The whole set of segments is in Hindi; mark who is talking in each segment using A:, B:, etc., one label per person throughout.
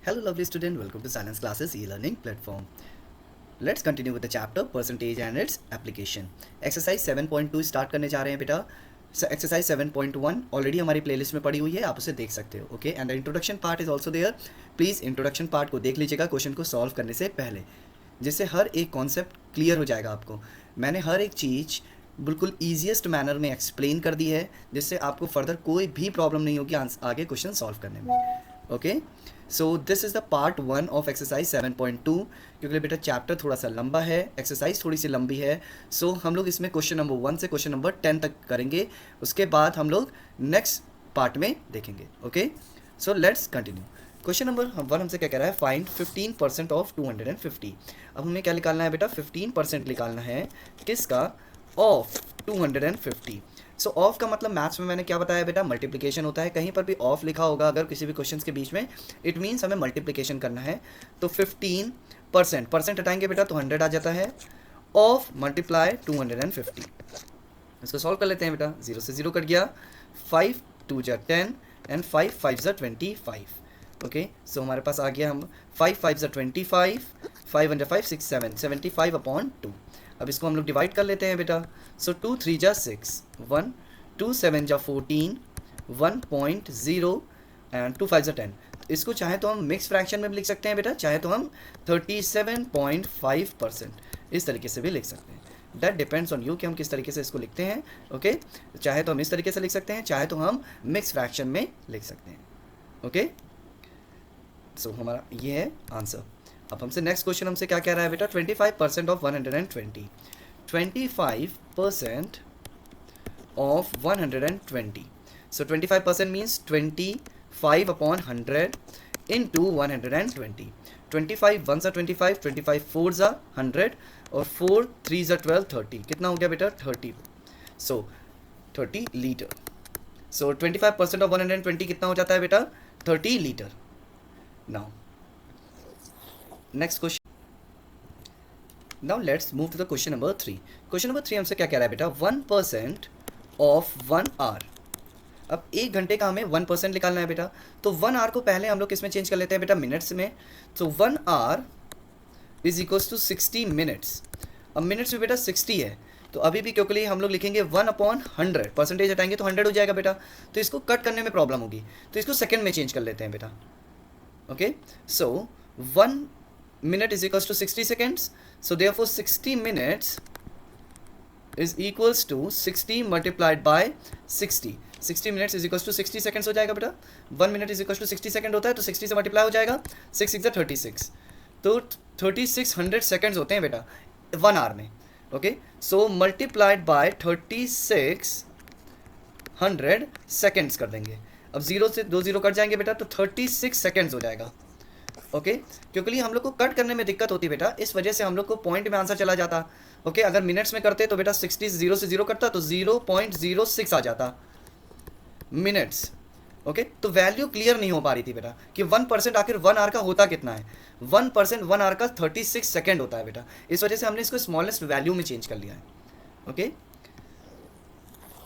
A: Hello lovely student, welcome to Silence Classes e-learning platform. Let's continue with the chapter percentage and its application. Exercise 7.2 start करने जा रहे हैं बेटा. एक्सरसाइज 7.1 ऑलरेडी हमारी प्लेलिस्ट में पड़ी हुई है, आप उसे देख सकते हो. Okay, and the introduction part is also there. Please introduction part को देख लीजिएगा क्वेश्चन को सॉल्व करने से पहले, जिससे हर एक कॉन्सेप्ट क्लियर हो जाएगा आपको. मैंने हर एक चीज़ बिल्कुल ईजिएस्ट मैनर में एक्सप्लेन कर दी है, जिससे आपको फर्दर कोई भी प्रॉब्लम नहीं होगी आगे क्वेश्चन सॉल्व करने में. Okay, so this is the part 1 of exercise 7.2. क्योंकि बेटा चैप्टर थोड़ा सा लंबा है, एक्सरसाइज थोड़ी सी लंबी है, सो हम लोग इसमें क्वेश्चन नंबर 1 से क्वेश्चन नंबर 10 तक करेंगे. उसके बाद हम लोग नेक्स्ट पार्ट में देखेंगे. Okay, so let's continue. Question number 1 हमसे क्या कह रहा है, फाइंड 15% ऑफ 250. अब हमें क्या निकालना है बेटा, 15% निकालना है. किसका? ऑफ 250. सो ऑफ का मतलब मैथ्स में मैंने क्या बताया बेटा, मल्टीप्लिकेशन होता है. कहीं पर भी ऑफ लिखा होगा अगर किसी भी क्वेश्चन के बीच में, इट मीन्स हमें मल्टीप्लिकेशन करना है. तो 15% हटाएंगे बेटा तो 100 आ जाता है. Of multiply 250. इसको सॉल्व कर लेते हैं बेटा. 0 से 0 कट गया. 5 2 जा 10 एंड 5 5 जा 25. ओके, सो हमारे पास आ गया, हम 5 5 जा 25, 5 1 जा 5 6 7 75/2. अब इसको हम लोग डिवाइड कर लेते हैं बेटा. सो 2 3 जा 6, 1 2 7 जा 14, 1.0 एंड 2 5 जा 10. इसको चाहे तो हम मिक्स फ्रैक्शन में भी लिख सकते हैं बेटा, चाहे तो हम 37.5% इस तरीके से भी लिख सकते हैं. दैट डिपेंड्स ऑन यू कि हम किस तरीके से इसको लिखते हैं. ओके, चाहे तो हम इस तरीके से लिख सकते हैं, चाहे तो हम मिक्स फ्रैक्शन में लिख सकते हैं. ओके, सो हमारा ये है आंसर. अब हमसे नेक्स्ट क्वेश्चन हमसे क्या कह रहा है बेटा, 25% of 120. 25% of 120. So 25% means 25/100 into 120. 25 1 सा 25, 25 4 सा 100 और 4 3 सा 12, 30. कितना हो गया बेटा, 30. सो 30 लीटर. सो 25% ऑफ 120 कितना हो जाता है बेटा, 30 litre. Now next question. Now let's move to the question number 3. Question number 3 हमसे क्या कह रहा है बेटा, 1% ऑफ 1 आवर. अब 1 घंटे का हमें 1% निकालना है बेटा. तो 1 आवर को पहले हम लोग किस में चेंज कर लेते हैं बेटा, मिनट्स में. तो 1 hour is equals to 60 minutes. अब मिनट्स में बेटा 60 है, तो अभी भी क्योंकि हम लोग लिखेंगे 1/100. परसेंटेज हटाएंगे तो 100 हो जाएगा बेटा. तो इसको कट करने में प्रॉब्लम होगी, तो इसको सेकेंड में चेंज कर लेते हैं बेटा. Okay, so 1 minute is equals to 60 seconds. So therefore 60 minutes is equals to 60 multiplied by 60. 60 minutes is equals to 60 seconds हो जाएगा बेटा. 1 minute is equals to 60 second होता है, तो 60 से मल्टीप्लाई हो जाएगा. 6 6 36, तो 3600 seconds होते हैं बेटा 1 आवर में. Okay, so multiplied by 3600 seconds कर देंगे. अब 0 से 2 0 कट जाएंगे बेटा, तो 36 seconds हो जाएगा. ओके, क्योंकि हम लोग को कट करने में दिक्कत होती बेटा, इस वजह से हम लोग को पॉइंट में आंसर चला जाता. ओके, अगर मिनट्स में करते तो बेटा 60 0 से 0 कटता तो 0.06 आ जाता मिनट्स. ओके, तो वैल्यू क्लियर नहीं हो पा रही थी बेटा कि 1% आखिर 1 आवर का होता कितना है. 1% 1 आवर का 36 सेकेंड होता है बेटा. इस वजह से हमने इसको स्मॉलेस्ट वैल्यू में चेंज कर लिया है. ओके,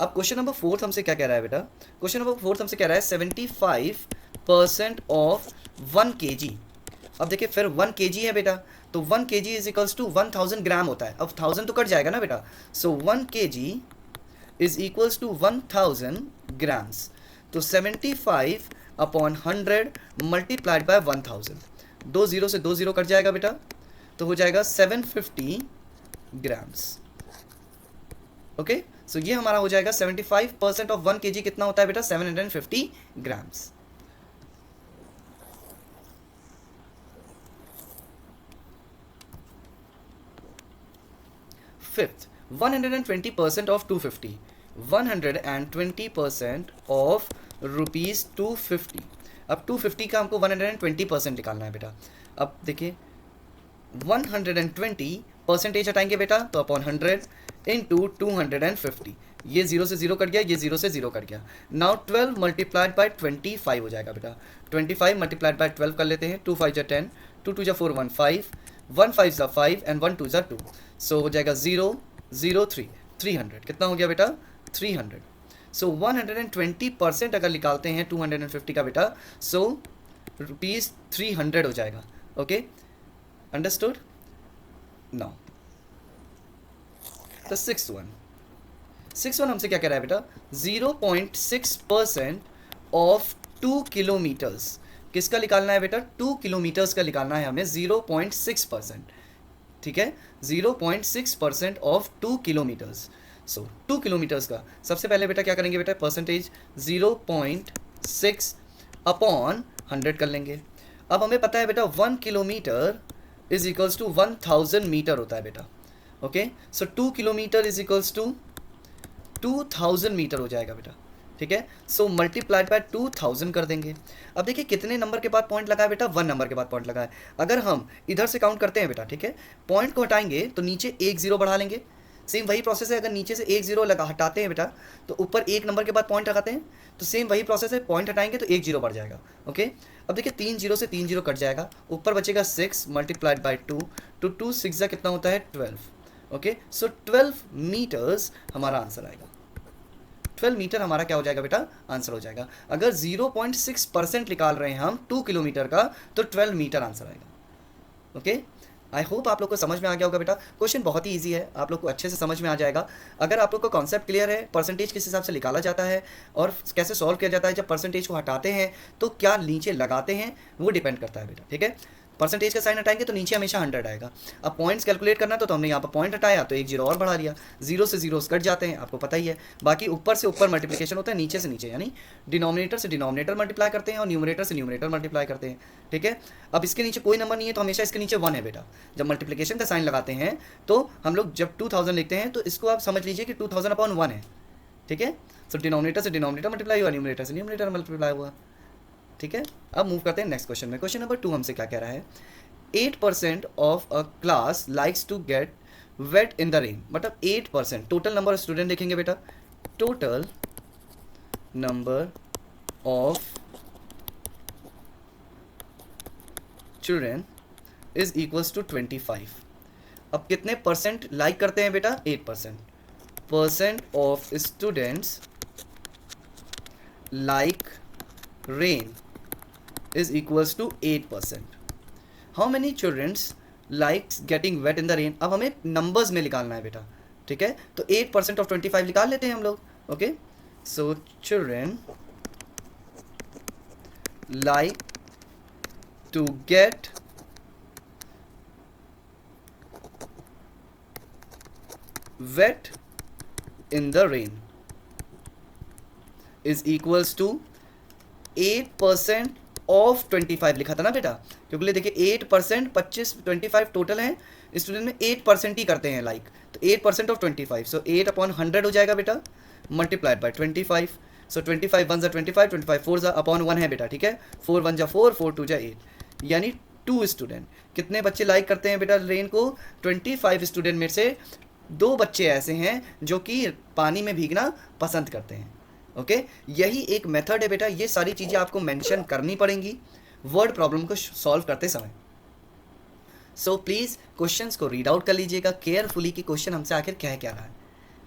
A: अब क्वेश्चन नंबर 4 हमसे क्या कह रहा है बेटा, क्वेश्चन नंबर 4 हमसे कह रहा है 75% ऑफ 1 kg. अब देखिए फिर 1 kg है बेटा, तो 1 kg is equals to 1000 gram होता है. अब 1000 तो कट जाएगा ना बेटा, so 1 kg is equals to 1000 grams. तो 75/100 मल्टीप्लाइड बाय 1000. 2 0 से 2 0 कट जाएगा बेटा, तो हो जाएगा 750 ग्राम्स. ओके, सो ये हमारा हो जाएगा 75% ऑफ 1 kg कितना होता है बेटा, 750 grams. Fifth, 120% of 250. 120% of rupees 250. अब 250 का हमको 120% निकालना है बेटा. अब देखिए 120 परसेंटेज हटाएंगे बेटा, तो अपॉन 100 इंटू 250. ये 0 से 0 कट गया, ये 0 से 0 कट गया. नाउ 12 मल्टीप्लाइड बाय 25 हो जाएगा बेटा. 25 मल्टीप्लाइड बाय 12 कर लेते हैं. 2 5 जा 10, 2 2 जा 4 1 5, 1 5 जा 5 एंड 1 2 जा 2. सो हो जाएगा 0 0 3, 300. कितना हो गया बेटा, 300. सो 120% अगर निकालते हैं 250 का बेटा, सो ₹300 हो जाएगा। Okay, understood. Now the six one हमसे क्या कह रहा है बेटा, 0.6% ऑफ 2 किलोमीटर्स। किसका निकालना है बेटा, 2 किलोमीटर्स का निकालना है हमें, 0.6%। ठीक है, 0.6% ऑफ 2 किलोमीटर्स। सो 2 किलोमीटर्स का सबसे पहले बेटा क्या करेंगे बेटा, परसेंटेज 0.6 अपॉन 100 कर लेंगे। अब हमें पता है बेटा 1 kilometre is equals to 1000 metre होता है बेटा। Okay, so 2 kilometre is equals to 2000 metre हो जाएगा बेटा। ठीक है, सो मल्टीप्लाइड बाय 2000 कर देंगे। अब देखिए कितने नंबर के बाद पॉइंट लगा है बेटा, 1 नंबर के बाद पॉइंट लगा है। अगर हम इधर से काउंट करते हैं बेटा, ठीक है, पॉइंट को हटाएंगे तो नीचे एक जीरो बढ़ा लेंगे। सेम वही प्रोसेस है, अगर नीचे से एक जीरो लगा हटाते हैं बेटा तो ऊपर एक नंबर के बाद पॉइंट लगाते हैं, तो सेम वही प्रोसेस है, पॉइंट हटाएंगे तो एक जीरो बढ़ जाएगा। ओके, अब देखिए 3 जीरो से 3 जीरो कट जाएगा, ऊपर बचेगा 6 मल्टीप्लाइड बाई 2, तो 2 6 कितना होता है 12। ओके, सो 12 मीटर्स हमारा आंसर आएगा। 12 मीटर हमारा क्या हो जाएगा बेटा, आंसर हो जाएगा। अगर 0.6% निकाल रहे हैं हम 2 किलोमीटर का, तो 12 मीटर आंसर आएगा। ओके, आई होप आप लोग को समझ में आ गया होगा बेटा। क्वेश्चन बहुत ही ईजी है, आप लोग को अच्छे से समझ में आ जाएगा। अगर आप लोग को कॉन्सेप्ट क्लियर है, परसेंटेज किस हिसाब से निकाला जाता है और कैसे सॉल्व किया जाता है, जब परसेंटेज को हटाते हैं तो क्या नीचे लगाते हैं, वो डिपेंड करता है बेटा। ठीक है, परसेंटेज का साइन हटाएंगे तो नीचे हमेशा 100 आएगा। अब पॉइंट्स कैलकुलेट करना तो हमने यहाँ पर पॉइंट हटाया तो एक जीरो और बढ़ा लिया, जीरो से जीरो कट जाते हैं, आपको पता ही है। बाकी ऊपर से ऊपर मल्टीप्लिकेशन होता है, नीचे से नीचे, यानी डिनोमिनेटर से डिनोमिनेटर मल्टीप्लाई करते हैं और न्यूमरेटर से न्यूमरेटर मल्टीप्लाई करते हैं। ठीक है, अब इसके नीचे कोई नंबर नहीं है तो हमेशा इसके नीचे 1 है बेटा। जब मल्टीप्लिकेशन का साइन लगाते हैं तो हम लोग जब 2000 लिखते हैं तो इसको आप समझ लीजिए कि 2000/1 है। ठीक है, सो डिनोमिनेटर से डिनोमिनेटर मल्टीप्लाई हुआ, न्यूमरेटर से न्यूमरेटर मल्टीप्लाई हुआ। ठीक है, अब मूव करते हैं नेक्स्ट क्वेश्चन में। क्वेश्चन नंबर 2 हमसे क्या कह रहा है, 8% of a class likes to get wet in the rain. मतलब 8%, टोटल नंबर ऑफ स्टूडेंट देखेंगे बेटा, total number of children is equals to 25। अब कितने परसेंट लाइक करते हैं बेटा, 8%। Percent of students like rain is equals to 8%। How many childrens likes getting wet in the rain. अब हमें नंबर्स में निकालना है बेटा। ठीक है, तो 8% ऑफ 25 निकाल लेते हैं हम लोग। Okay, so children like to get wet in the rain is equals to 8% of 25 लिखा था ना बेटा, क्योंकि देखिए 8%, 25, 25 टोटल है, स्टूडेंट में 8% ही करते हैं लाइक, तो 8% ऑफ 25, सो 8/100 हो जाएगा बेटा, मल्टीप्लाइड बाय 25। सो 25 1 25, 25 4 अपॉन 1 है बेटा। ठीक है, 4 1 4, 4 2 8, यानी 2 स्टूडेंट। कितने बच्चे लाइक करते हैं बेटा रेन को, 25 स्टूडेंट में से 2 बच्चे ऐसे हैं जो कि पानी में भीगना पसंद करते हैं। ओके, यही एक मेथड है बेटा, ये सारी चीज़ें आपको मेंशन करनी पड़ेंगी वर्ड प्रॉब्लम को सॉल्व करते समय। सो प्लीज़ क्वेश्चंस को रीड आउट कर लीजिएगा केयरफुली कि क्वेश्चन हमसे आखिर कह क्या रहा है।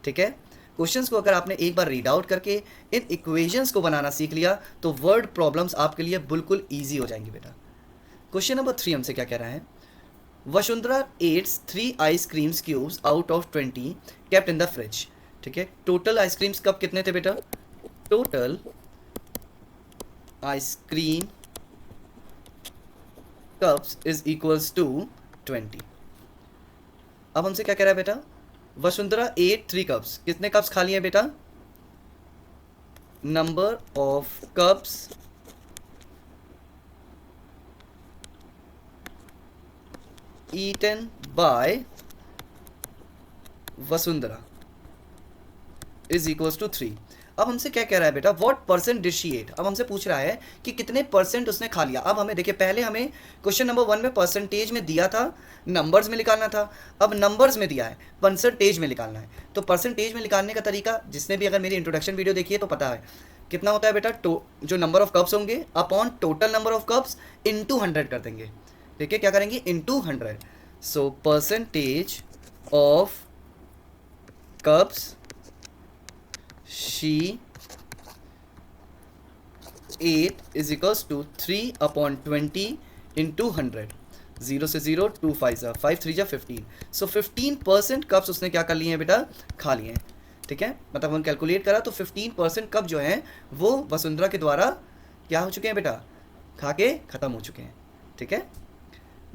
A: ठीक है, क्वेश्चंस को अगर आपने एक बार रीड आउट करके इन इक्वेशंस को बनाना सीख लिया तो वर्ड प्रॉब्लम्स आपके लिए बिल्कुल ईजी हो जाएंगी बेटा। क्वेश्चन नंबर 3 हमसे क्या कह रहा है, Vasundhara eats 3 ice creams cubes out of 20 kept in the fridge. ठीक है, टोटल आइसक्रीम्स कप कितने थे बेटा, total ice cream cups is equals to 20। अब हमसे क्या कह रहा है बेटा, वसुंधरा एट 3 कप्स, कितने कप्स खा लिए बेटा, number of cups eaten by Vasundhara is equals to 3। अब हमसे क्या कह रहा है बेटा, what percent did she ate. अब हमसे पूछ रहा है कि कितने परसेंट उसने खा लिया। अब हमें देखिए, पहले हमें क्वेश्चन नंबर 1 में परसेंटेज में दिया था, नंबर्स में निकालना था। अब नंबर्स में दिया है, परसेंटेज में निकालना है। तो परसेंटेज में निकालने का तरीका, जिसने भी अगर मेरी इंट्रोडक्शन वीडियो देखी है तो पता है कितना होता है बेटा, जो नंबर ऑफ कप्स होंगे upon total number of cups into 100 कर देंगे। देखिए क्या करेंगे, into 100। So percentage of cups she 8 is equals to 3/20 into 100। 0 से 0, 2 5 ज़ा 5 3 ज़ा 15। सो 15% कप्स उसने क्या कर लिए हैं बेटा, खा लिए हैं। ठीक है, मतलब हम कैलकुलेट करा तो 15% कप जो हैं वो वसुंधरा के द्वारा क्या हो चुके हैं बेटा, खा के ख़त्म हो चुके हैं। ठीक है,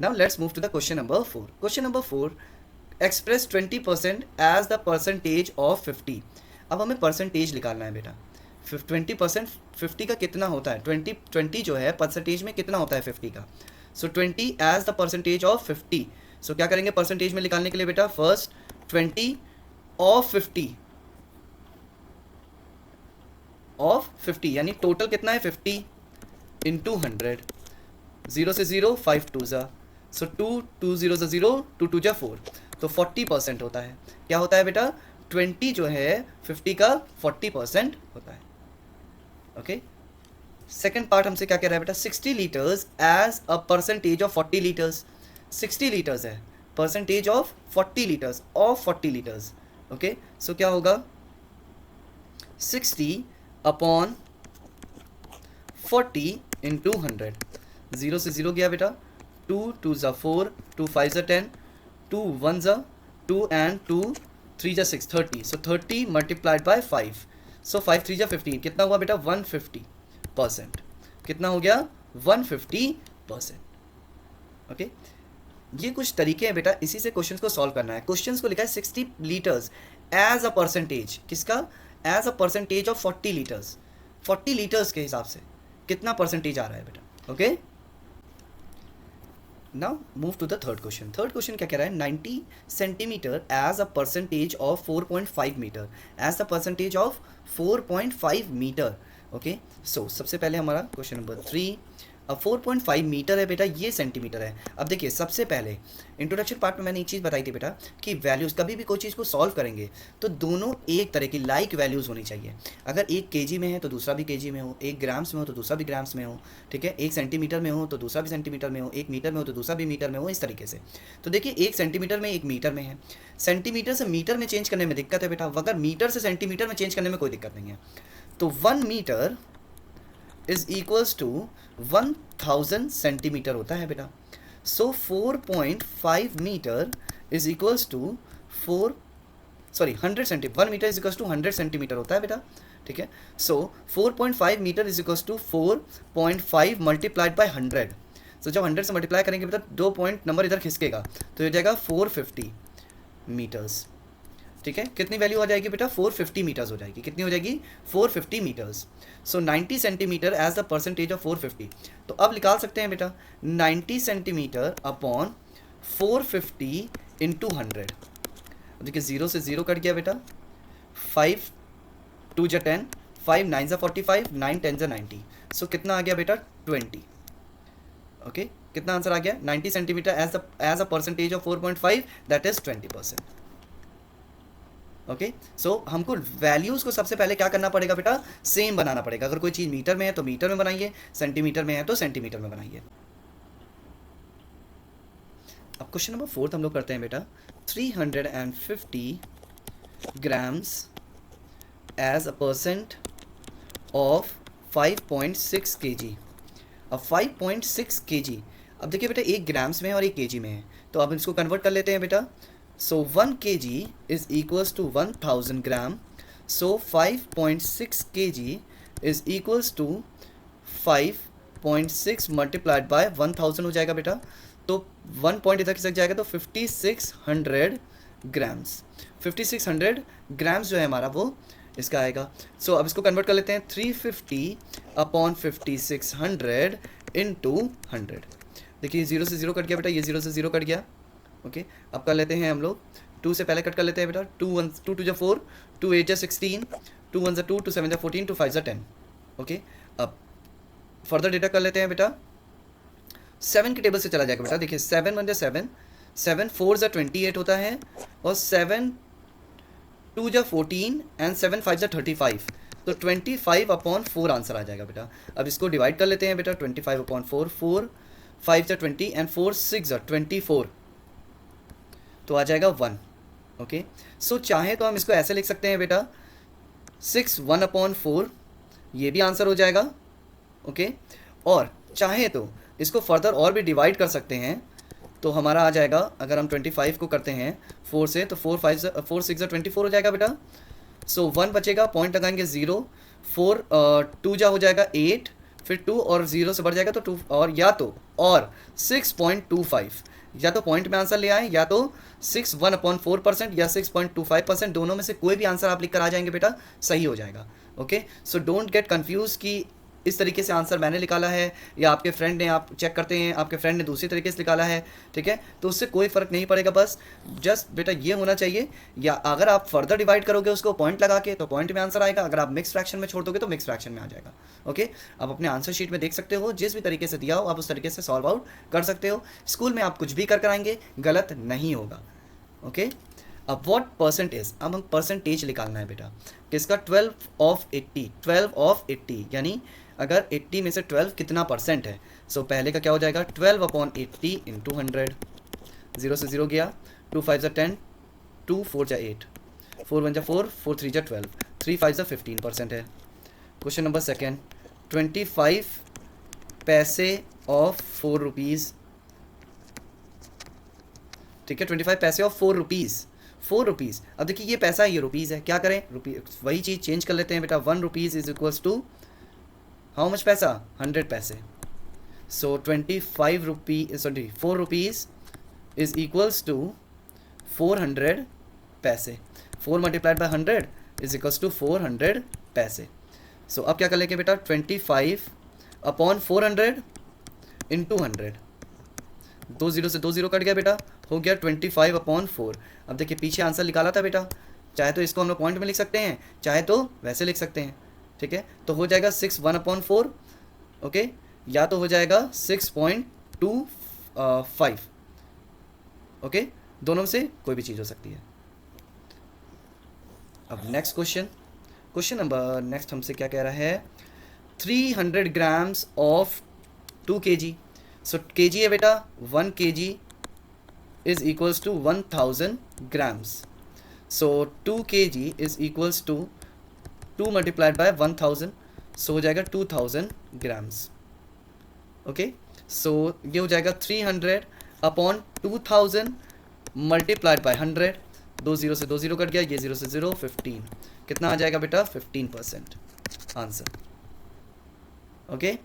A: now let's move to the question number 4। Question number 4, express 20% as the percentage of 50। अब हमें परसेंटेज निकालना है बेटा। 20% 50 का कितना होता है, 20 जो है परसेंटेज में कितना होता है 50 का। सो 20 एज द परसेंटेज ऑफ 50। सो क्या करेंगे परसेंटेज में निकालने के लिए बेटा, फर्स्ट 20 ऑफ 50 यानी टोटल कितना है 50 इंटू 100। 0 से 0, 5 2 ज़ा, सो 2 2 0 ज़ा 0, 2 2 ज़ा 4, तो 40% होता है। क्या होता है बेटा, 20 जो है 50 का 40% होता है। ओके, सेकेंड पार्ट हमसे क्या कह रहा है बेटा, 60 litres as a percentage of 40 litres. 60 litres है, percentage of 40 litres, of 40 litres. Okay, so क्या होगा 60/40 इंटू 100। 0 से 0 गया बेटा, 2 2 ज़ा 4, 2 5 ज़ा 10, 2 1 ज़ा 2 एंड 2 3 ज़ा 6, 30। सो 30 मल्टीप्लाइड बाय 5, सो 5 3 ज़ा 15, कितना हुआ बेटा 150%। कितना हो गया 150%। ओके, ये कुछ तरीके हैं बेटा, इसी से क्वेश्चंस को सॉल्व करना है। क्वेश्चंस को लिखा है 60 लीटर्स एज अ परसेंटेज, किसका, as a percentage of 40 litres. 40 litres के हिसाब से कितना परसेंटेज आ रहा है बेटा। Okay, now move to the third question. Third question क्या कह रहा है, 90 centimetre as a percentage of 4.5 metre, as a percentage of 4.5 metre. Okay, so सबसे पहले हमारा क्वेश्चन नंबर 3, अब 4.5 मीटर है बेटा, ये सेंटीमीटर है। अब देखिए सबसे पहले इंट्रोडक्शन पार्ट में मैंने एक चीज़ बताई थी बेटा कि वैल्यूज़, कभी भी कोई चीज़ को सॉल्व करेंगे तो दोनों एक तरह की लाइक वैल्यूज़ होनी चाहिए। अगर एक केजी में है तो दूसरा भी केजी में हो, एक ग्राम्स में हो तो दूसरा भी ग्राम्स में हो। ठीक है, एक सेंटीमीटर में हो तो दूसरा भी सेंटीमीटर में हो, एक मीटर में हो तो दूसरा भी मीटर में हो, इस तरीके से। तो देखिए एक सेंटीमीटर में एक मीटर में है, सेंटीमीटर से मीटर में चेंज करने में दिक्कत है बेटा, अगर मीटर से सेंटीमीटर में चेंज करने में कोई दिक्कत नहीं है। तो 1 metre is equals to 1000 centimetre होता है बेटा। So 4.5 metre is equals to 100 centimetre, 1 metre is equals to 100 centimetre होता है बेटा। ठीक है, so 4.5 metre is equals to 4.5 multiplied by 100। So जब 100 से मल्टीप्लाई करेंगे बेटा 2 पॉइंट नंबर इधर खिसकेगा तो हो जाएगा 450 मीटर्स। ठीक है, कितनी वैल्यू आ जाएगी बेटा, 450 मीटर्स हो जाएगी। कितनी हो जाएगी 450 metres. So 90 centimetre as the percentage of 450। तो अब निकाल सकते हैं बेटा 90 सेंटीमीटर अपॉन 450 इंटू 100। देखिए 0 से 0 कट गया बेटा, 5 2 ज़ा 10, 5 9 ज़ा 45, 9 10 ज़ा 90। सो कितना आ गया बेटा 20। ओके, कितना आंसर आ गया 90 centimetre as a percentage of 4.5, that is 20%। Okay, so हमको वैल्यूज़ को सबसे पहले क्या करना पड़ेगा बेटा, सेम बनाना पड़ेगा। अगर कोई चीज़ मीटर में है तो मीटर में बनाइए, सेंटीमीटर में है तो सेंटीमीटर में बनाइए। अब क्वेश्चन नंबर 4 हम लोग करते हैं बेटा, 350 grams as a percent of 5.6 kg। अब 5.6 kg, अब देखिए बेटा एक ग्राम्स में है और एक केजी में है, तो अब इसको कन्वर्ट कर लेते हैं बेटा। So 1 kg is equals to 1000 gram. So 5.6 kg is equals to 5.6 multiplied by 1000 हो जाएगा बेटा। तो 1 पॉइंट इधर खिसक जाएगा तो 5600 ग्राम्स। 5600 ग्राम्स जो है हमारा वो इसका आएगा। सो अब इसको कन्वर्ट कर लेते हैं, 350 अपॉन 5600 इंटू 100। देखिए 0 से 0 कट गया बेटा, ये 0 से 0 कट गया। ओके, अब कर लेते हैं हम लोग 2 से पहले कट कर लेते हैं बेटा, 2 2 ज़ा 4, 2 8 ज़ा 16, 2 1 ज़ा 2, 2 7 ज़ा 14, 2 5 ज़ा 10। ओके, अब फर्दर डेटा कर लेते हैं बेटा, 7 के टेबल से चला जाएगा बेटा। देखिए 7 1 ज़ा 7, 7 4 ज़ा 28 होता है, और 7 2 ज़ा 14 एंड 7 5 ज़ा 35। तो 25/4 आंसर आ जाएगा बेटा। अब इसको डिवाइड कर लेते हैं बेटा, 25/4, 4 5 ज़ा 20 एंड 4 6 ज़ा 24, तो आ जाएगा 1। ओके, सो चाहे तो हम इसको ऐसे लिख सकते हैं बेटा, 6 1/4, ये भी आंसर हो जाएगा। ओके। और चाहे तो इसको फर्दर और भी डिवाइड कर सकते हैं, तो हमारा आ जाएगा, अगर हम 25 को करते हैं 4 से, तो 4 6 24 हो जाएगा बेटा। सो 1 बचेगा, पॉइंट लगाएंगे 0, 4 2 जा हो जाएगा 8, फिर 2 और 0 से बढ़ जाएगा तो 2, और या तो और 6.25, या तो पॉइंट में आंसर ले आए, या तो 61/4% या 6.25%, दोनों में से कोई भी आंसर आप लिख कर आ जाएंगे बेटा, सही हो जाएगा। Okay, so don't get confuse कि इस तरीके से आंसर मैंने निकाला है या आपके फ्रेंड ने, आप चेक करते हैं आपके फ्रेंड ने दूसरी तरीके से निकाला है, ठीक है, तो उससे कोई फ़र्क नहीं पड़ेगा। बस जस्ट बेटा ये होना चाहिए, या अगर आप फर्दर डिवाइड करोगे उसको पॉइंट लगा के तो पॉइंट में आंसर आएगा, अगर आप मिक्स फ्रैक्शन में छोड़ दोगे तो मिक्स फ्रैक्शन में आ जाएगा। ओके, आप अपने आंसर शीट में देख सकते हो, जिस भी तरीके से दिया हो आप उस तरीके से सॉल्व आउट कर सकते हो। स्कूल में आप कुछ भी कर कराएंगे गलत नहीं होगा। ओके, अब व्हाट परसेंटेज, अब हम परसेंटेज निकालना है बेटा किसका, 12 ऑफ 80, यानी अगर 80 में से 12 कितना परसेंट है। सो पहले का क्या हो जाएगा, 12/80 इंटू 100, 0 से 0 गया, 2 5 10, 2 4 8, 4 1 4, 4 3 12, 3 5 15% है। क्वेश्चन नंबर सेकेंड, 25 पैसे ऑफ 4 रुपीज़, ठीक है, 25 पैसे ऑफ 4 रुपीज़, 4 रुपीज़। अब देखिए ये पैसा है, ये रुपीज़ है, क्या करें, वही चीज़ चेंज कर लेते हैं बेटा, 1 rupees is equals to how much paisa, 100 paise. So 25 rupees, sorry 4 rupees is equals to 400 paise, 4 multiplied by 100 is equals to 400 paise. सो अब क्या कर लेंगे बेटा, 25/400 इंटू 100, 2 0 से 2 0 कट गया बेटा, हो गया 25/4। अब देखिए पीछे आंसर निकाला था बेटा, चाहे तो इसको हम लोग पॉइंट में लिख सकते हैं, चाहे तो वैसे लिख सकते हैं, ठीक है, तो हो जाएगा 6/1/4, ओके, या तो हो जाएगा 6.25, ओके, दोनों में से कोई भी चीज़ हो सकती है। अब नेक्स्ट क्वेश्चन नंबर नेक्स्ट हमसे क्या कह रहा है, 300 grams of 2 kg। So kg है बेटा, 1 kg is equals to 1000 grams. So 2 kg is equals to 2 multiplied by 1000, so हो जाएगा 2000 ग्राम्स। ओके, सो ये हो जाएगा 300/2000 मल्टीप्लाइड बाय 100, 2 0 से 2 0 कट गया, ये 0 से 0, 15, कितना आ जाएगा बेटा, 15% आंसर। ओके,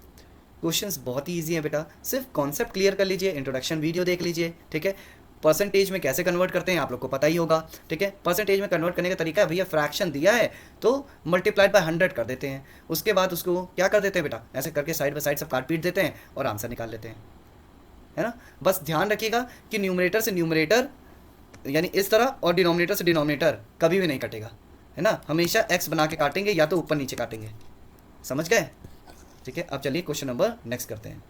A: क्वेश्चंस बहुत ही ईजी है बेटा, सिर्फ कॉन्सेप्ट क्लियर कर लीजिए, इंट्रोडक्शन वीडियो देख लीजिए, ठीक है। परसेंटेज में कैसे कन्वर्ट करते हैं आप लोग को पता ही होगा, ठीक है। परसेंटेज में कन्वर्ट करने का तरीका है, भैया फ्रैक्शन दिया है तो मल्टीप्लाइड बाय 100 कर देते हैं, उसके बाद उसको क्या कर देते हैं बेटा, ऐसे करके साइड बाय साइड सब काट पीट देते हैं और आंसर निकाल लेते हैं, है ना। बस ध्यान रखिएगा कि न्यूमरेटर से न्यूमरेटर यानी इस तरह, और डिनोमिनेटर से डिनोमिनेटर कभी भी नहीं कटेगा, है ना, हमेशा एक्स बना के काटेंगे या तो ऊपर नीचे काटेंगे, समझ गए, ठीक है। अब चलिए क्वेश्चन नंबर नेक्स्ट करते हैं।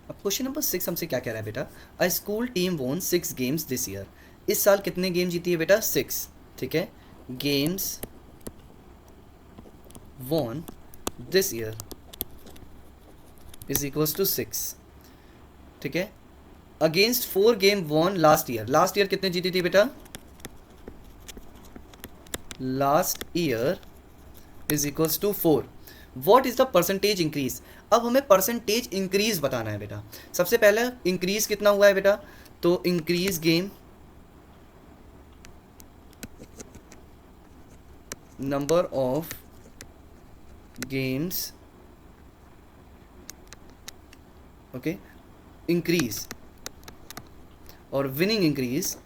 A: अब क्वेश्चन नंबर 6 हमसे क्या कह रहा है बेटा, अ स्कूल टीम वोन 6 गेम्स दिस ईयर। इस साल कितने गेम जीती है बेटा, 6, ठीक है, games won this year is equals to 6, ठीक है, against 4 game won last year. Last year कितने जीती थी बेटा, last year is equals to 4। What is the percentage increase. अब हमें परसेंटेज इंक्रीज बताना है बेटा। सबसे पहले इंक्रीज कितना हुआ है बेटा, तो increase game number of games, okay, increase, और विनिंग इंक्रीज,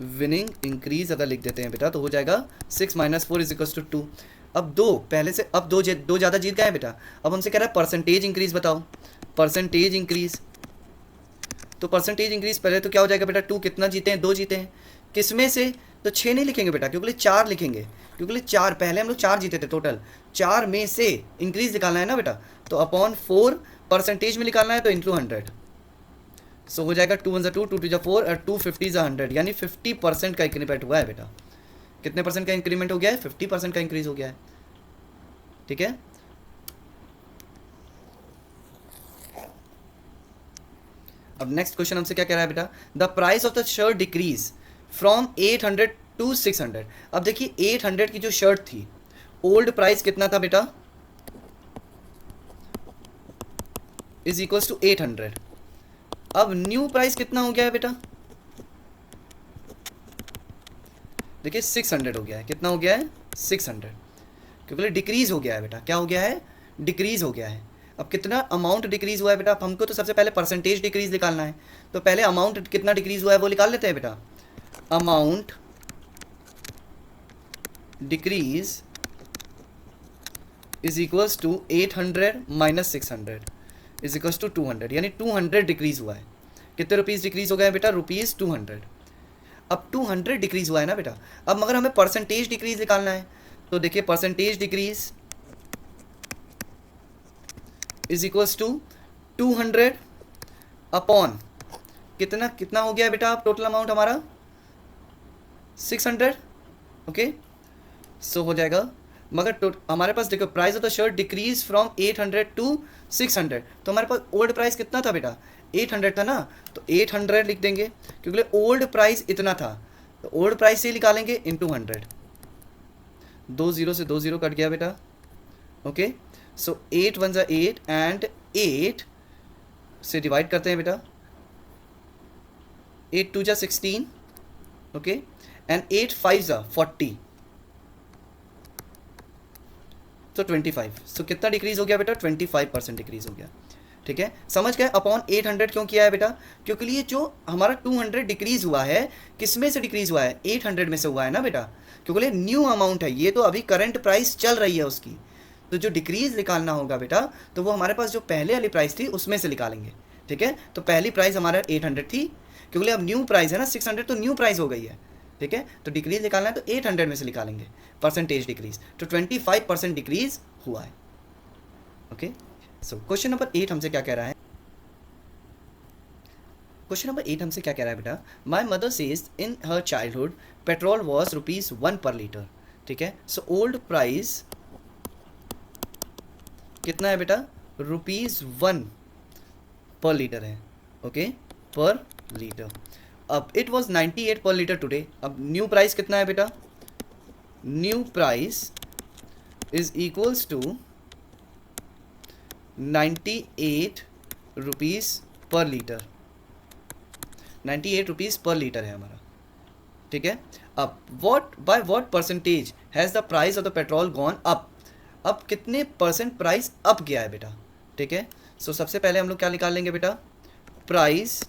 A: विनिंग इंक्रीज अगर लिख देते हैं बेटा तो हो जाएगा 6 - 4 = 2। अब दो पहले से, अब दो ज़्यादा जीत गए हैं बेटा। अब हमसे कह रहा है परसेंटेज इंक्रीज बताओ, परसेंटेज इंक्रीज। तो परसेंटेज इंक्रीज पहले तो क्या हो जाएगा बेटा, 2 कितना जीते हैं, 2 जीते हैं, किस में से, तो 6 नहीं लिखेंगे बेटा, क्योंकि 4 लिखेंगे, क्योंकि 4 पहले हम लोग 4 जीते थे टोटल, 4 में से इंक्रीज निकालना है ना बेटा, तो अपॉन 4 परसेंटेज में निकालना है तो इंटू 100। सो हो जाएगा 2 1 2, 2 2 4 और 2 50 100, यानी 50% का इंक्रीमेंट हुआ है बेटा। कितने परसेंट का इंक्रीमेंट हो गया है, 50% का इंक्रीज हो गया है, ठीक है। अब नेक्स्ट क्वेश्चन हमसे क्या कह रहा है बेटा, the price of the shirt decrease from 800 to 600। अब देखिए 800 की जो शर्ट थी, ओल्ड प्राइस कितना था बेटा, इज इक्वल्स टू 800। अब न्यू प्राइस कितना हो गया है बेटा, देखिए 600 हो गया है। कितना हो गया है, 600, क्योंकि डिक्रीज हो गया है बेटा। क्या हो गया है, डिक्रीज हो गया है। अब कितना अमाउंट डिक्रीज हुआ है बेटा, अब हमको तो सबसे पहले परसेंटेज डिक्रीज निकालना है, तो पहले अमाउंट कितना डिक्रीज हुआ है वो निकाल लेते हैं बेटा। Amount decrease is equals to 800 minus 600 is equals to 200, यानी 200 डिक्रीज हुआ है। कितने रुपीज़ डिक्रीज हो गए बेटा, रुपीज़ 200। अब 200 डिक्रीज हुआ है ना बेटा। अब मगर हमें परसेंटेज डिक्रीज निकालना है, तो देखिए percentage decrease is equals to 200 upon कितना, कितना हो गया बेटा, अब टोटल अमाउंट हमारा 600। ओके, सो हो जाएगा, मगर हमारे पास देखो price of the shirt decrease from 800 to 600, तो हमारे पास ओल्ड प्राइस कितना था बेटा, 800 था ना, तो 800 लिख देंगे, क्योंकि ओल्ड प्राइस इतना था, तो ओल्ड प्राइस से निकालेंगे इंटू 100। 2 0 से 2 0 कट गया बेटा। ओके, सो 8 1 8 एंड 8 से डिवाइड करते हैं बेटा, 8 2 16, ओके, एंड 8 5 40, तो 25। सो कितना डिक्रीज हो गया बेटा, 25% डिक्रीज हो गया। ठीक है, समझ गए। अपॉन 800 क्यों किया है बेटा, क्योंकि ये जो हमारा 200 डिक्रीज हुआ है, किस में से डिक्रीज हुआ है, 800 में से हुआ है ना बेटा, क्योंकि ये न्यू अमाउंट है, ये तो अभी करंट प्राइस चल रही है उसकी, तो जो डिक्रीज निकालना होगा बेटा, तो वो हमारे पास जो पहले वाली प्राइस थी उसमें से निकालेंगे। ठीक है, तो पहली प्राइस हमारा 800 थी, क्योंकि अब न्यू प्राइस है ना 600, तो न्यू प्राइस हो गई है। ठीक है, तो डिक्रीज निकालना है तो 800 में से निकालेंगे परसेंटेज डिक्रीज, तो 25% डिक्रीज हुआ है। ओके, सो क्वेश्चन नंबर 8 हमसे क्या कह रहा है, क्वेश्चन नंबर 8 हमसे क्या कह रहा है बेटा, my mother says in her childhood petrol was ₹1 पर लीटर। ठीक है, सो ओल्ड प्राइस कितना है बेटा, ₹1 पर लीटर है। ओके, पर लीटर। अब it was 98 per litre today, अब न्यू प्राइस कितना है बेटा, new price is equals to 98 rupees per litre, 98 rupees per litre है हमारा। ठीक है, अब by what percentage has the price of the petrol gone up, अब कितने परसेंट प्राइस अप गया है बेटा। ठीक है, सो सबसे पहले हम लोग क्या निकाल लेंगे बेटा, price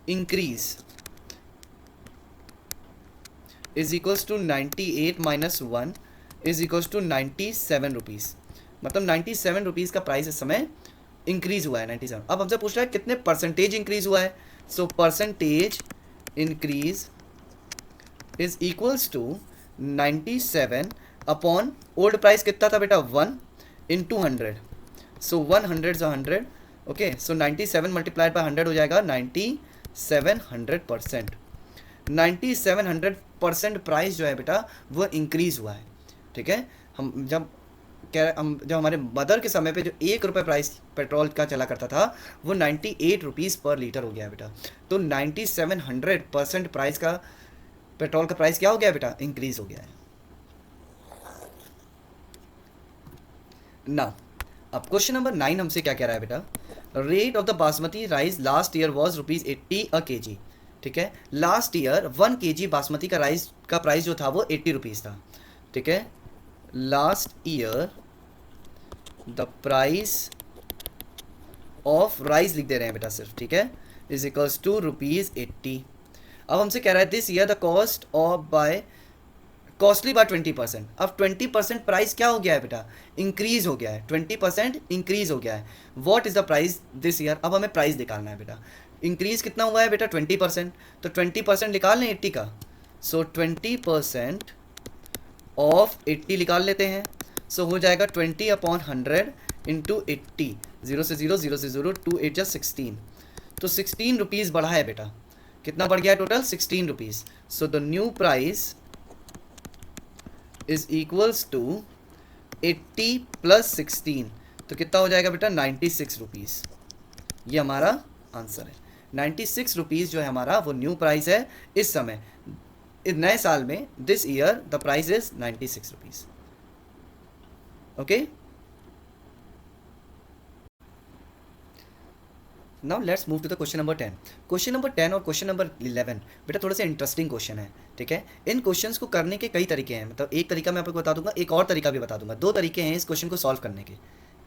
A: increase is equals to 98 minus 1 is equals to 97 rupees, मतलब 97 रुपीज़ का प्राइस इस समय इंक्रीज हुआ है 97। अब हमसे पूछ रहा है कितने परसेंटेज इंक्रीज हुआ है, so percentage increase is equals to 97 upon old price कितना था बेटा 1 into 100, so 100 100। Okay, so 97 multiplied by 100 हो जाएगा 9700%। 9700% प्राइस जो है बेटा वो इंक्रीज हुआ है। ठीक है, हम जब हमारे मदर के समय पे जो ₹1 प्राइस पेट्रोल का चला करता था, वो 98 रुपीज़ पर लीटर हो गया बेटा, तो 9700% प्राइस का पेट्रोल का प्राइस क्या हो गया बेटा, इंक्रीज हो गया है ना। अब क्वेश्चन नंबर 9 हमसे क्या कह रहा है बेटा, rate of the basmati rice last year was ₹80 a KG. ठीक है, लास्ट ईयर 1 kg बासमती का राइस का प्राइस जो था वो 80 रुपीज़ था। ठीक है, last year the price of rice लिख दे रहे हैं बेटा सिर्फ। ठीक है, इज इक्वल्स टू ₹80। अब हमसे कह रहा है this year the cost of by costly by 20%। अब 20% प्राइस क्या हो गया है बेटा, इंक्रीज हो गया है, 20% इंक्रीज हो गया है। What is the price this year, अब हमें प्राइस निकालना है बेटा। इंक्रीज कितना हुआ है बेटा 20%, तो 20% निकाल लें 80 का, सो 20% ऑफ 80 निकाल लेते हैं, सो हो जाएगा 20 अपॉन 100 इंटू 80, 0 से 0 0 से 0, 2 8 16, तो 16 रुपीज़ बढ़ा है बेटा। कितना बढ़ गया है total, 16 rupees. So the new price is equals to 80 plus 16, तो कितना हो जाएगा बेटा 96 रुपीज़। ये हमारा आंसर है। 96 रुपीज़ जो है हमारा वो न्यू प्राइस है इस समय। इस नए साल में this year the price is 96 rupees. Okay, now let's move to the question number 10. Question number 10 और क्वेश्चन नंबर 11 बेटा थोड़ा सा इंटरेस्टिंग क्वेश्चन है. ठीक है, इन क्वेश्चंस को करने के कई तरीके हैं. मतलब एक तरीका मैं आपको बता दूंगा, एक और तरीका भी बता दूंगा. दो तरीके हैं इस क्वेश्चन को सॉल्व करने के.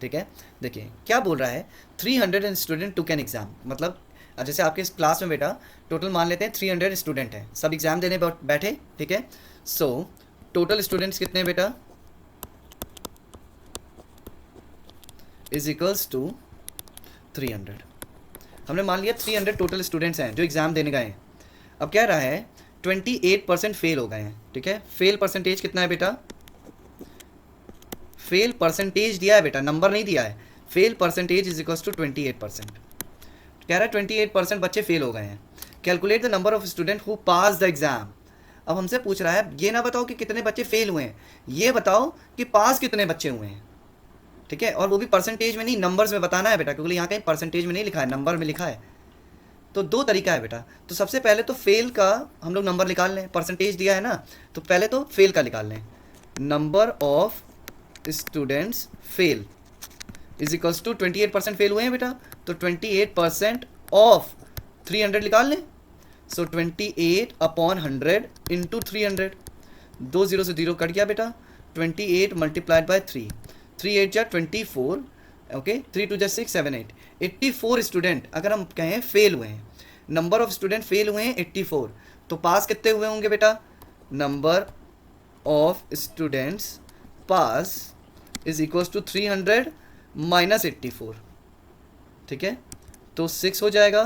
A: ठीक है, देखिए क्या बोल रहा है. 300 स्टूडेंट टू कैन एग्जाम. मतलब जैसे आपके इस क्लास में बेटा टोटल मान लेते हैं 300 स्टूडेंट हैं, सब एग्जाम देने बैठे. ठीक है, सो टोटल स्टूडेंट्स कितने हैं बेटा, इज इक्वल्स टू 300. हमने मान लिया 300 टोटल स्टूडेंट्स हैं जो एग्ज़ाम देने गए हैं. अब क्या रहा है 28% फेल हो गए हैं. ठीक है, फेल परसेंटेज कितना है बेटा, फेल परसेंटेज दिया है बेटा, नंबर नहीं दिया है. Fail percentage is equals to 28%. कह रहा है 28% बच्चे फेल हो गए हैं. Calculate the number of student who pass the exam. अब हमसे पूछ रहा है ये ना बताओ कि कितने बच्चे फेल हुए हैं, ये बताओ कि पास कितने बच्चे हुए हैं. ठीक है, और वो भी परसेंटेज में नहीं, नंबर्स में बताना है बेटा, क्योंकि यहाँ कहीं परसेंटेज में नहीं लिखा है, नंबर में लिखा है. तो दो तरीका है बेटा. तो सबसे पहले तो फेल का हम लोग नंबर निकाल लें, परसेंटेज दिया है ना, तो पहले तो फेल का निकाल लें. Number of students fail is equals to 28% fail हुए हैं बेटा, तो 28% ऑफ 300 निकाल लें. सो 28 अपॉन 100 इंटू 300. 2 0 से 0 कट गया बेटा. 28 मल्टीप्लाइड बाय 3, 3 8 जा 24. ओके, 3 2 जा 6 7 8. 84 स्टूडेंट अगर हम कहें फेल हुए हैं, नंबर ऑफ स्टूडेंट फेल हुए हैं 84, तो पास कितने हुए होंगे बेटा, number of students pass is equals to 300 minus 84. ठीक है, तो 6 हो जाएगा,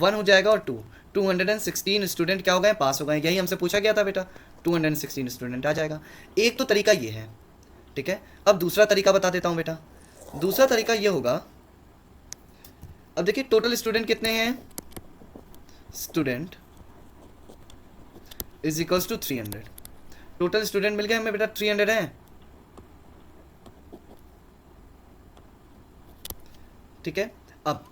A: 1 हो जाएगा और 2. 216 स्टूडेंट क्या हो गए, पास हो गए. यही हमसे पूछा गया था बेटा, 216 स्टूडेंट आ जाएगा. एक तो तरीका ये है. ठीक है, अब दूसरा तरीका बता देता हूँ बेटा. दूसरा तरीका ये होगा, अब देखिए टोटल स्टूडेंट कितने हैं, student is equals to 300. Total student मिल गए हमें बेटा 300 हैं. ठीक है, अब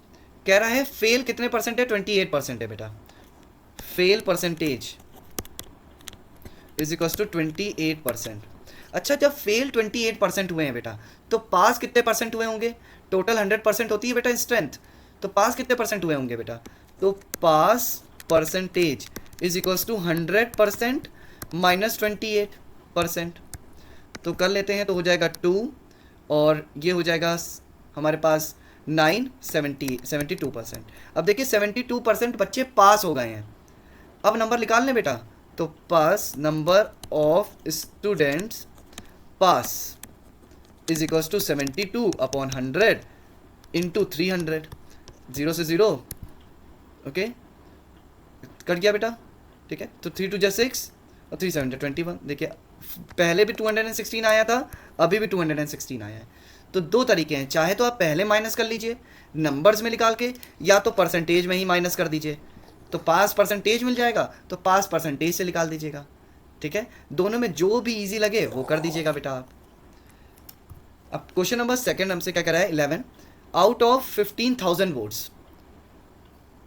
A: कह रहा है फेल कितने परसेंट है, 28% है बेटा. Fail percentage is equals to 28%. अच्छा, जब फेल 28% हुए हैं बेटा, तो पास कितने परसेंट हुए होंगे, टोटल 100% होती है बेटा स्ट्रेंथ, तो पास कितने परसेंट हुए होंगे बेटा, तो pass percentage is equals to 100% minus 28%. तो कर लेते हैं, तो हो जाएगा 2 और ये हो जाएगा हमारे पास 72%. अब देखिए 72% बच्चे पास हो गए हैं. अब नंबर निकाल लें बेटा, तो pass number of students pass is equals to 72 upon 100 into 300. 0 से 0. ओके, कट गया बेटा. ठीक है, तो 3 2 जा 6 और 3 7 जा 21. देखिए पहले भी 216 आया था, अभी भी 216 आया है. तो दो तरीके हैं, चाहे तो आप पहले माइनस कर लीजिए नंबर्स में निकाल के, या तो परसेंटेज में ही माइनस कर दीजिए, तो पास परसेंटेज मिल जाएगा, तो पास परसेंटेज से निकाल दीजिएगा. ठीक है, दोनों में जो भी इजी लगे वो कर दीजिएगा बेटा आप. अब क्वेश्चन नंबर सेकंड हमसे क्या कह रहा है, 11. Out of 15,000 votes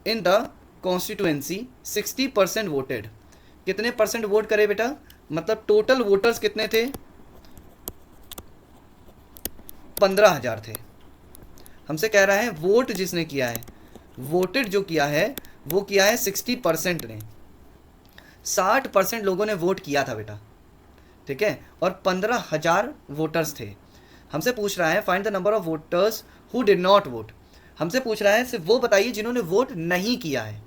A: in the constituency 60% voted. कितने परसेंट वोट करे बेटा, मतलब टोटल वोटर्स कितने थे, 15,000 थे. हमसे कह रहा है वोट जिसने किया है, वोटेड जो किया है वो किया है 60% ने. 60% लोगों ने वोट किया था बेटा. ठीक है, और 15,000 वोटर्स थे. हमसे पूछ रहा है find the number of voters who did not vote. हमसे पूछ रहा है सिर्फ वो बताइए जिन्होंने वोट नहीं किया है.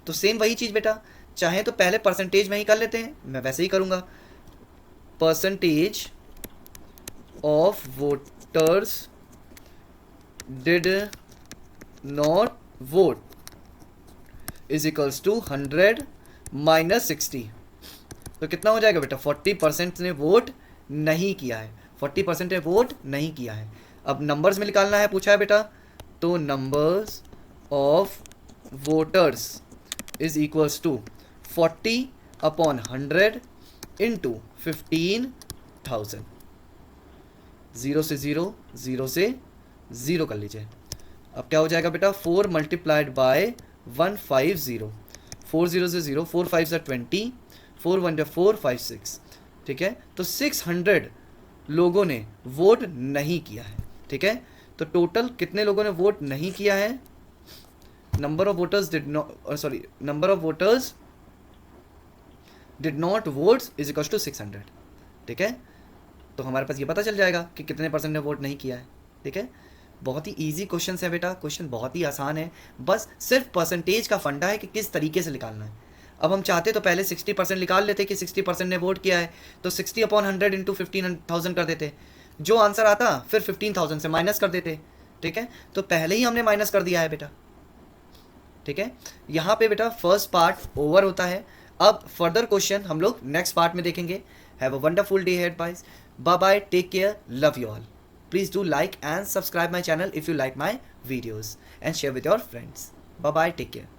A: तो सेम वही चीज़ बेटा, चाहे तो पहले परसेंटेज में ही कर लेते हैं, मैं वैसे ही करूँगा. Percentage of voters did not vote is equals to 100 minus 60. तो कितना हो जाएगा बेटा, 40% ने वोट नहीं किया है. 40% ने वोट नहीं किया है. अब नंबर्स में निकालना है, पूछा है बेटा, तो numbers of voters is equals to 40 upon 100 into 15,000. 0 से 0, 0 से 0 कर लीजिए. अब क्या हो जाएगा बेटा, 4 मल्टीप्लाइड बाय 150. 4 0 से 0, 4 5 से 20, 4 1 4 5 6, ठीक है। तो 600 लोगों ने वोट नहीं किया है, ठीक है। तो टोटल कितने लोगों ने वोट नहीं किया है? Number of voters did not, sorry, number of voters did not votes is equal to 600, ठीक है। तो हमारे पास ये पता चल जाएगा कि कितने परसेंट ने वोट नहीं किया है, ठीक है। बहुत ही इजी क्वेश्चन है बेटा, क्वेश्चन बहुत ही आसान है, बस सिर्फ परसेंटेज का फंडा है कि किस तरीके से निकालना है। अब हम चाहते तो पहले 60% निकाल लेते कि 60% ने वोट किया है, तो 60/100 इंटू 15,000 कर देते, जो आंसर आता फिर 15,000 से माइनस कर देते, ठीक है। तो पहले ही हमने माइनस कर दिया है बेटा, ठीक है। यहाँ पे बेटा फर्स्ट पार्ट ओवर होता है। अब फर्दर क्वेश्चन हम लोग नेक्स्ट पार्ट में देखेंगे। Have a wonderful day ahead byes, bye bye, take care, love you all. Please do like and subscribe my channel if you like my videos and share with your friends. Bye bye, take care.